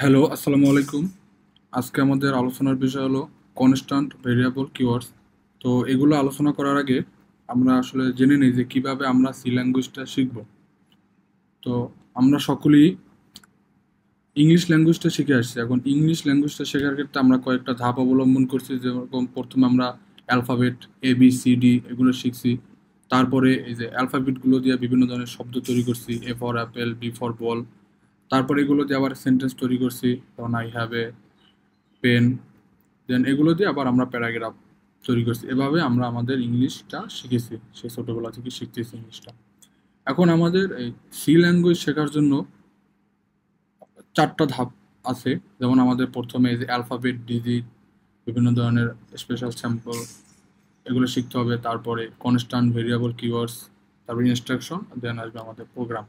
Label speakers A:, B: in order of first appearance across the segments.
A: Hello, আসসালামু আলাইকুম। আজকে আমাদের আলোচনার বিষয় হলো কনস্ট্যান্ট ভেরিয়েবল কিওয়ার্ডস। তো এগুলো আলোচনা করার আগে আমরা আসলে জেনে নিই যে কিভাবে আমরা সি ল্যাঙ্গুয়েজটা শিখব। তো আমরা সকলেই ইংলিশ ল্যাঙ্গুয়েজটা শিখে আসছি। এখন ইংলিশ ল্যাঙ্গুয়েজটা শেখার ক্ষেত্রে আমরা কয়েকটা ধাপ অবলম্বন করছি। যেরকম প্রথমে আমরা অ্যালফাবেট ABCD এগুলো শিখছি। তারপরে এই যে অ্যালফাবেটগুলো দিয়ে বিভিন্ন ধরনের শব্দ তৈরি করছি, A for Apple, B for ball. তারপরে এগুলো দিয়ে আবার সেন্টেন্স তৈরি করছি, যেমন আই হ্যাভ এ পেন। দেন এগুলো দিয়ে আবার আমরা প্যারাগ্রাফ তৈরি করছি। এভাবে আমরা আমাদের ইংলিশটা শিখেছি, সেই ছোটবেলা থেকে শিখতেছি ইংলিশটা। এখন আমাদের এই সি ল্যাঙ্গুয়েজ শেখার জন্য 4টা ধাপ আছে। যেমন আমাদের প্রথমে এই যে অ্যালফাবেট, ডিজিট, বিভিন্ন ধরনের স্পেশাল স্যাম্পল এগুলো শিখতে হবে। তারপরে কনস্ট্যান্ট ভেরিয়েবল কিওয়ার্ডস, তারপরে ইনস্ট্রাকশন, দেন আসবে আমাদের প্রোগ্রাম।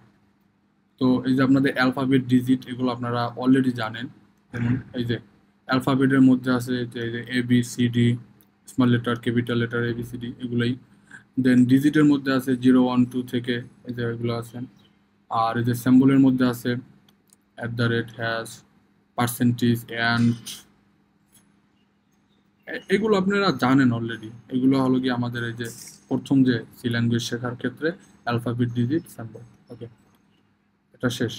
A: তো এই যে আপনাদের অ্যালফাবেট, ডিজিট এগুলো আপনারা অলরেডি জানেন। যেমন এই যে অ্যালফাবেটের মধ্যে আছে যে এই যে ABCD, small letter, capital letter, ABCD এগুলোই। দেন ডিজিটের মধ্যে আছে 0 1 2 থেকে এই যে এগুলো আছে। আর এই যে সিম্বলের মধ্যে আছে @ হ্যাশ, পার্সেন্টেজ, অ্যান্ড এগুলো আপনারা জানেন অলরেডি। এগুলো হলো কি আমাদের এই যে প্রথম যে সি ল্যাঙ্গুয়েজ শেখার ক্ষেত্রে অ্যালফাবেট, ডিজিট, সিম্বল। ওকে, এটা শেষ।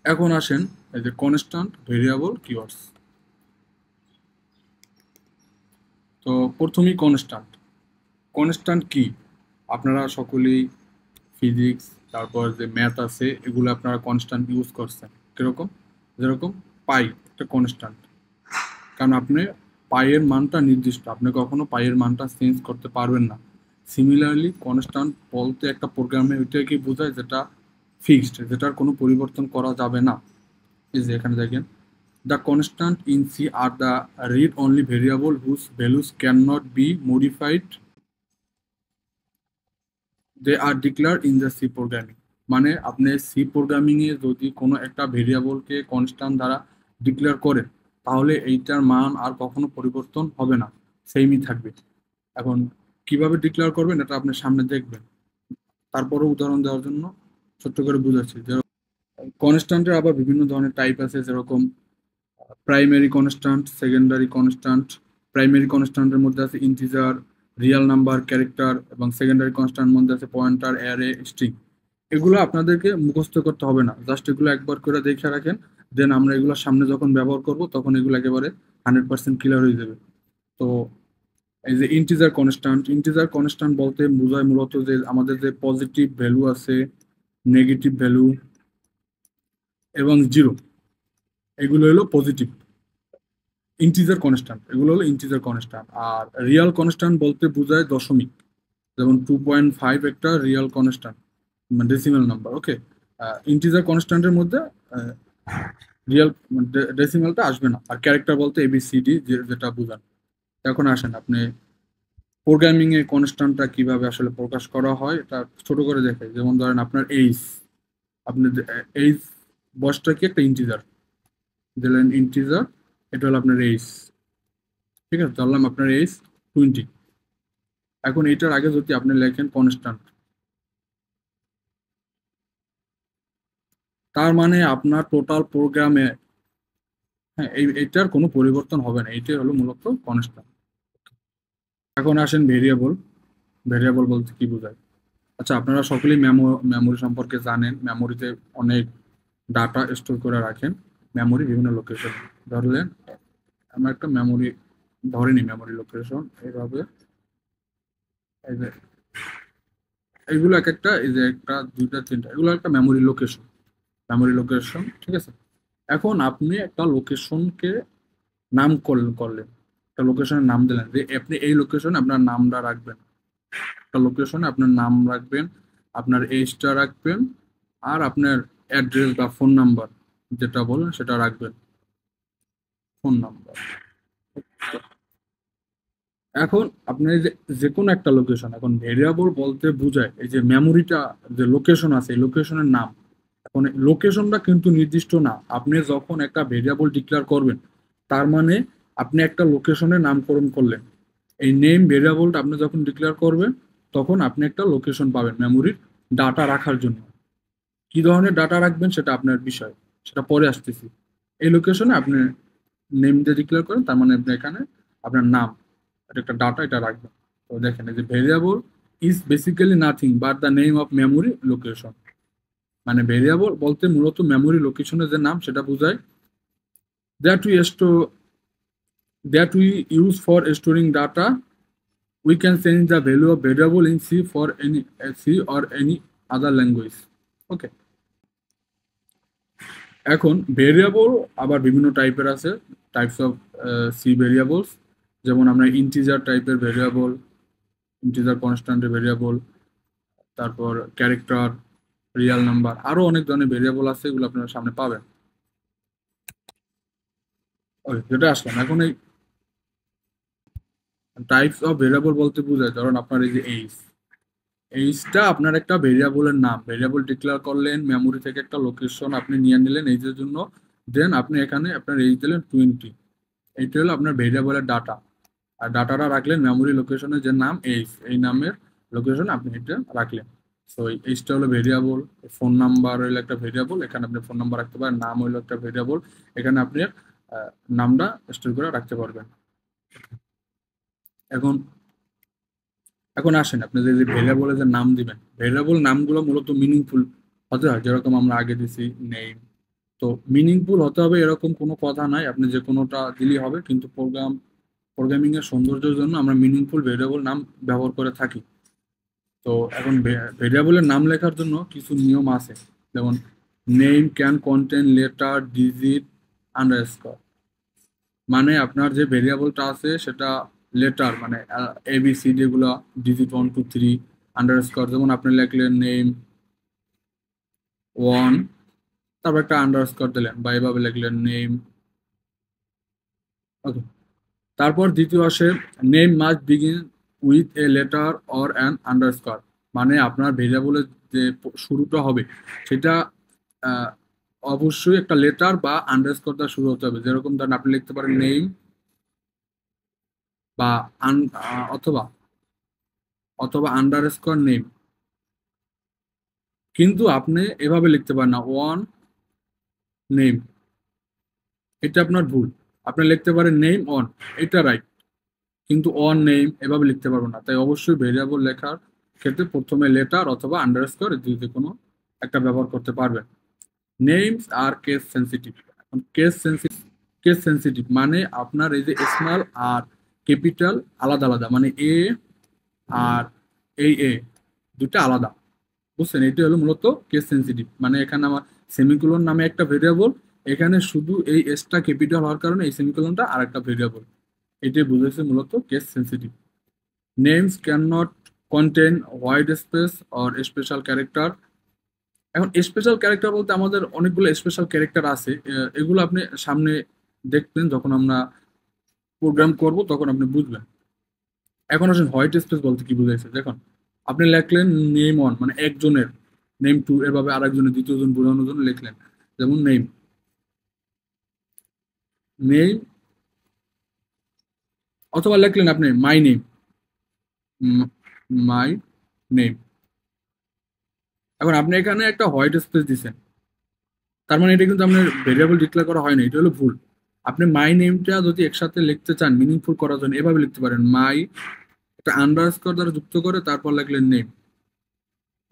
A: এখন আসেন এই যে কনস্ট্যান্ট ভেরিয়েবল কিওয়ার্ডস। তো প্রথমেই কনস্ট্যান্ট। কনস্ট্যান্ট কি? আপনারা সকলেই ফিজিক্স, তারপর যে ম্যাথ আছে এগুলো আপনারা কনস্ট্যান্ট ইউজ করছেন। কিরকম? যেরকম পাই একটা কনস্ট্যান্ট। কারণ আপনি পাইয়ের মানটা নির্দিষ্ট, আপনি কখনো পাইয়ের মানটা চেঞ্জ করতে পারবেন না। সিমিলারলি কনস্ট্যান্ট বলতে একটা প্রোগ্রামে ওইটাকে বোঝায় যেটা ফিক্সড, যেটার কোনো পরিবর্তন করা যাবে না। এই যে এখানে দেখেন, the constant in C are the read-only variable whose values cannot be modified. They are declared in the C programming. মানে আপনি সি প্রোগ্রামিং এ যদি কোনো একটা ভেরিয়েবলকে কনস্ট্যান্ট দ্বারা ডিক্লেয়ার করেন, তাহলে এইটার মান আর কখনো পরিবর্তন হবে না, সেমই থাকবে। এখন কিভাবে ডিক্লেয়ার করবেন এটা আপনি সামনে দেখবেন। তারপরে উদাহরণ দেওয়ার জন্য ছোট্ট করে বুঝাচ্ছি যে কনস্ট্যান্টের আবার বিভিন্ন ধরনের টাইপ আছে। যেরকম primary constant, secondary constant. Primary কনস্ট্যান্টের মধ্যে আছে ইন্টিজার, রিয়েল নাম্বার, ক্যারেক্টার, এবং সেকেন্ডারি কনস্ট্যান্ট মধ্যে আছে পয়েন্টার, অ্যারে, স্ট্রিং। এগুলো আপনাদেরকে মুখস্থ করতে হবে না, জাস্ট এগুলো একবার করে দেখে রাখেন। দেন আমরা এগুলো সামনে যখন ব্যবহার করব তখন এগুলো একেবারে 100% ক্লিয়ার হয়ে যাবে। তো এই যে ইন্টিজার কনস্ট্যান্ট, ইন্টিজার কনস্ট্যান্ট বলতে বোঝায় মূলত যে আমাদের যে পজিটিভ ভ্যালু আছে, নেগেটিভ ভ্যালু এবং জিরো, এগুলো হলো পজিটিভ ইন্টিজার কনস্ট্যান্ট। এগুলো হলো ইন্টিজার কনস্ট্যান্ট। আর রিয়াল কনস্ট্যান্ট বলতে বোঝায় দশমিক। যেমন 2.5 একটা রিয়াল কনস্ট্যান্ট, মানে ডেসিমাল নাম্বার। ওকে, ইন্টিজার কনস্ট্যান্টের মধ্যে রিয়াল ডেসিমালটা আসবে না। আর ক্যারেক্টার বলতে ABCD যেটা বোঝান। এখন আসেন আপনি প্রোগ্রামিং এ কনস্ট্যান্টটা কিভাবে আসলে প্রকাশ করা হয় এটা ছোট করে দেখে। যেমন ধরেন আপনার এইজ, আপনি এইজ বয়সটা কি একটা ইন্টিজার, দিলেন ইন্টিজার, এটা হলো আপনার এইজ। ঠিক আছে, ধরলাম আপনার এইজ 20। এখন এটার আগে যদি আপনি লেখেন কনস্ট্যান্ট, তার মানে আপনার টোটাল প্রোগ্রামে, হ্যাঁ, এটার কোনো পরিবর্তন হবে না। এটাই হলো মূলত কনস্ট্যান্ট। এখন আসেন ভেরিয়েবল। ভেরিয়েবল বলতে কি বোঝায়? আচ্ছা, আপনারা সকলেই মেমোরি সম্পর্কে জানেন। মেমোরিতে অনেক ডাটা স্টোর করে রাখেন, মেমোরি বিভিন্ন লোকেশন। ধরলেন আমরা একটা মেমোরি ধরে নিই, মেমোরি লোকেশন এইভাবে। এই যে এইগুলো এক একটা, এই যে একটা, দুইটা, তিনটা, এগুলো একটা মেমোরি লোকেশন। মেমোরি লোকেশন, ঠিক আছে। এখন আপনি একটা লোকেশনকে নাম করলেন, একটা লোকেশনের নাম দিলেন যে আপনি এই লোকেশনে আপনার নামটা রাখবেন। একটা লোকেশনে আপনার নাম রাখবেন, আপনার এজটা রাখবেন, আর আপনার অ্যাড্রেস বা ফোন নাম্বার যেটা বলেন সেটা রাখবেন, ফোন নাম্বার। এখন আপনি যে যে কোনো একটা লোকেশন, এখন ভেরিয়েবল বলতে বোঝায় এই যে মেমোরিটা, যে লোকেশন আছে এই লোকেশনের নাম। এখন লোকেশনটা কিন্তু নির্দিষ্ট না। আপনি যখন একটা ভেরিয়েবল ডিক্লেয়ার করবেন, তার মানে আপনি একটা লোকেশনের নামকরণ করলেন। এই নেম ভেরিয়েবলটা আপনি যখন ডিক্লেয়ার করবেন, তখন আপনি একটা লোকেশন পাবেন মেমোরির ডাটা রাখার জন্য। কি ধরনের ডাটা রাখবেন সেটা আপনার বিষয়। সেটা পরে আসতেছি। এই লোকেশনে আপনি নেম দিয়ে ডিক্লেয়ার করেন, তার মানে আপনি এখানে আপনার নাম, এটা একটা ডাটা, এটা রাখবেন। তো দেখেন এই যে variable is basically nothing but the name of memory location, মানে ভেরিয়েবল বলতে মূলত মেমোরি লোকেশনের যে নাম সেটা বোঝায়। That we store that we use for storing data, we can change the value of variable in C for any C or any other language. ওকে, এখন variable আবার বিভিন্ন টাইপের আছে, টাইপস অফ সি ভেরিয়েবলস, যেমন আমরা ইন্টিজার টাইপের variable, integer কনস্ট্যান্টের variable, তারপর character, real number, আরো অনেক ধরনের ভেরিয়েবল আছে, এগুলো আপনারা সামনে পাবেন। ওকে, যেটা আসলাম এখন এই টাইপস অফ ভেরিয়েবল বলতে বোঝায়, ধরুন আপনার এই যে এইজটা আপনার একটা ভেরিয়েবলের নাম, ভেরিয়েবল ডিক্লেয়ার করলেন, মেমোরি থেকে একটা লোকেশন আপনি নিয়ে নিলেন এইজের জন্য, দেন আপনি এখানে আপনার এইজ দিলেন 20, এইটা হলো আপনার ভেরিয়েবলের ডাটা। আর ডাটাটা রাখলেন মেমোরি লোকেশনের যে নাম এইজ, এই নামের লোকেশন আপনি এটা রাখলেন। সো এইজটা হলো ভেরিয়েবল। ফোন নাম্বার হইলো একটা ভেরিয়েবল, এখানে আপনি ফোন নাম্বার রাখতে পারেন। নাম হইলো একটা ভেরিয়েবল, এখানে আপনি নামটা স্টোর করে রাখতে পারবেন। এখন এখন আসেন আপনি যে ভেরিয়েবলের যে নাম দিবেন, ভেরিয়েবল নামগুলো মূলত মিনিংফুল হতে হয়, যেরকম আমরা আগে দিছি নেম। তো মিনিংফুল হতে হবে এরকম কোনো কথা নাই, আপনি যে কোনোটা দিলেই হবে, কিন্তু প্রোগ্রামিং এর সৌন্দর্যের জন্য আমরা মিনিংফুল ভেরিয়েবল নাম ব্যবহার করে থাকি। তো এখন ভেরিয়েবলের নাম লেখার জন্য কিছু নিয়ম আছে, যেমন name can contain letter, digit, underscore. মানে আপনার যে ভেরিয়েবলটা আছে সেটা লেটার, মানে ABC যেগুলো, ডিজিট 1 2 3, আন্ডারস্কোর, যেমন আপনি লিখলেন নেম 1, তারপর একটা আন্ডারস্কোর দিলেন, বা এভাবে লিখলেন নেম। ওকে, তারপর দ্বিতীয় আসে name must begin with a letter or an underscore. মানে আপনার ভেরিয়েবলের যে শুরুটা হবে সেটা আহ, অবশ্যই একটা লেটার বা আন্ডারস্কোর দ্বারা শুরু হতে হবে। যেরকম ধরেন আপনি লিখতে পারেন নেম বা অথবা অথবা আন্ডারস্কোর নেম, কিন্তু আপনি এভাবে লিখতে পারেন না ওয়ান নেম, এটা আপনার ভুল। আপনি লিখতে পারেন নেম অন, এটা রাইট, কিন্তু অন নেম এভাবে লিখতে পারবো না। তাই অবশ্যই ভেরিয়েবল লেখার ক্ষেত্রে প্রথমে লেটার অথবা আন্ডারস্কোর দুইতে কোনো একটা ব্যবহার করতে পারবেন। নেমস আর কেস সেন্সিটিভ। এখন কেস সেন্সিটিভ মানে আপনার এই যে স্মল আর ক্যাপিটাল আলাদা আলাদা, মানে আর এ দুটা আলাদা, বুঝছেন? এটা হলো মূলত কেস সেন্সিটিভ। মানে এখানে আমার সেমিকোলন নামে একটা ভেরিয়েবল, এখানে শুধু এই এসটা ক্যাপিটাল হওয়ার কারণে এই সেমিকোলনটা আর একটা ভেরিয়েবল, এটাই বুঝেছে মূলত case sensitive. Names can not contain white space or special character. এখন স্পেশাল ক্যারেক্টার বলতে আমাদের অনেকগুলো স্পেশাল ক্যারেক্টার আছে, এগুলো আপনি সামনে দেখবেন যখন আমরা প্রোগ্রাম করব তখন আপনি বুঝবেন। এখন আসেন হোয়াইট স্পেস বলতে কি বুঝাইছে। দেখুন, আপনি লিখলেন নেম ওয়ান, মানে একজনের, নেম টু এভাবে আরেকজনের, দ্বিতীয়জন বোঝানোর জন্য লিখলেন, যেমন নেম নেম, অথবা লিখলেন আপনি মাই নেম, মাই নেম। এখন আপনি এখানে একটা হোয়াইট স্পেস দিচ্ছেন, তার মানে এটা কিন্তু আপনার ভেরিয়েবল ডিক্লেয়ার করা হয় না, এটা হলো ভুল। আপনি মাই নেমটা যদি একসাথে লিখতে চান মিনিংফুল করার জন্য এভাবে লিখতে পারেন মাই, একটা আন্ডারস্কোর দ্বারা যুক্ত করে তারপর লিখলেন নেম,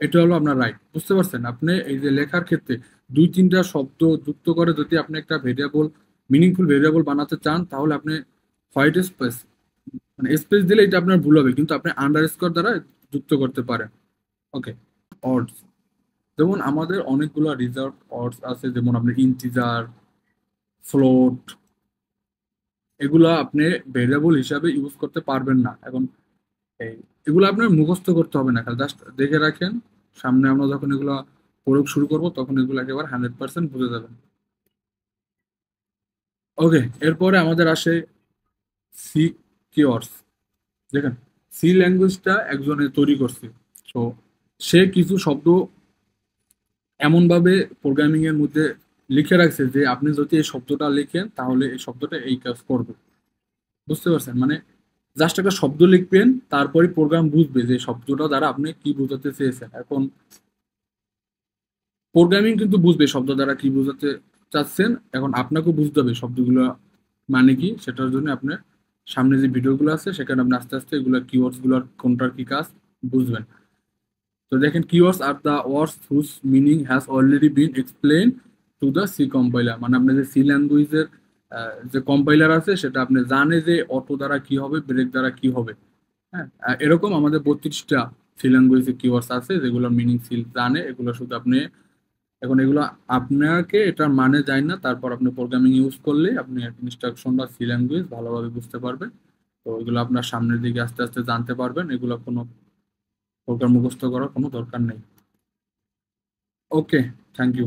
A: এটা হলো আপনার রাইট। বুঝতে পারছেন? আপনি এই যে লেখার ক্ষেত্রে 2 3টা শব্দ যুক্ত করে যদি আপনি একটা ভেরিয়েবল, মিনিংফুল ভেরিয়েবল বানাতে চান, তাহলে আপনি হোয়াইট স্পেস, মানে স্পেস দিলে এটা আপনার ভুল হবে, কিন্তু আপনি আন্ডারস্কোর দ্বারা যুক্ত করতে পারেন। ওকে, অডস, যেমন আমাদের অনেকগুলো রিজার্ভ অডস আছে, যেমন আপনি ইন্টিজার, ফ্লোট, এগুলো আপনি ভেরিয়েবল হিসাবে ইউজ করতে পারবেন না। এখন এই এগুলো আপনার মুখস্থ করতে হবে না, খালি জাস্ট দেখে রাখেন, সামনে আমরা যখন এগুলো প্রয়োগ শুরু করব তখন এগুলো একেবারে 100% বুঝে যাবেন। ওকে, এরপরে আমাদের আসে সি কিওয়ার্ডস। দেখেন, সি ল্যাঙ্গুয়েজটা একজনে তৈরি করছে, তো সে কিছু শব্দ এমন ভাবে প্রোগ্রামিং এর মধ্যে লিখে রাখছে যে আপনি যদি এই শব্দটা লিখেন তাহলে এই শব্দটা এই কাজ করবে। বুঝতে পারছেন? মানে জাস্ট একটা শব্দ লিখবেন, তারপরে প্রোগ্রাম বুঝবে যে শব্দটা দ্বারা আপনি কি বোঝাতে চেয়েছেন। এখন প্রোগ্রামিং কিন্তু বুঝবে শব্দ দ্বারা কি বোঝাতে চাচ্ছেন, এখন আপনাকেও বুঝতে হবে শব্দগুলো মানে কি। সেটার জন্য আপনার সামনে যে ভিডিওগুলো আছে সেখানে আপনি আস্তে আস্তে এগুলো কিওয়ার্ডস গুলোর কোনটার কি কাজ বুঝবেন। তো দেখেন, keywords are the words whose meaning has already been explain to the C compiler, মানে আপনার যে সি ল্যাঙ্গুয়েজের যে কম্পাইলার আছে সেটা আপনি জানে যে অটো দ্বারা কি হবে, ব্রেক দ্বারা কি হবে। হ্যাঁ, এরকম আমাদের 32টা সি ল্যাঙ্গুয়েজের কিওয়ার্ডস আছে যেগুলোর মিনিং সি জানে। এগুলো শুধু আপনি, এখন এগুলো আপনাকে এটার মানে যায় না, তারপর আপনি প্রোগ্রামিং ইউজ করলে আপনি ইনস্ট্রাকশন বা সি ল্যাঙ্গুয়েজ ভালোভাবে বুঝতে পারবেন। তো এগুলো আপনার সামনের দিকে আস্তে আস্তে জানতে পারবেন, এগুলো কোনো প্রোগ্রাম মুখস্থ করার কোনো দরকার নেই। ওকে, থ্যাংক ইউ।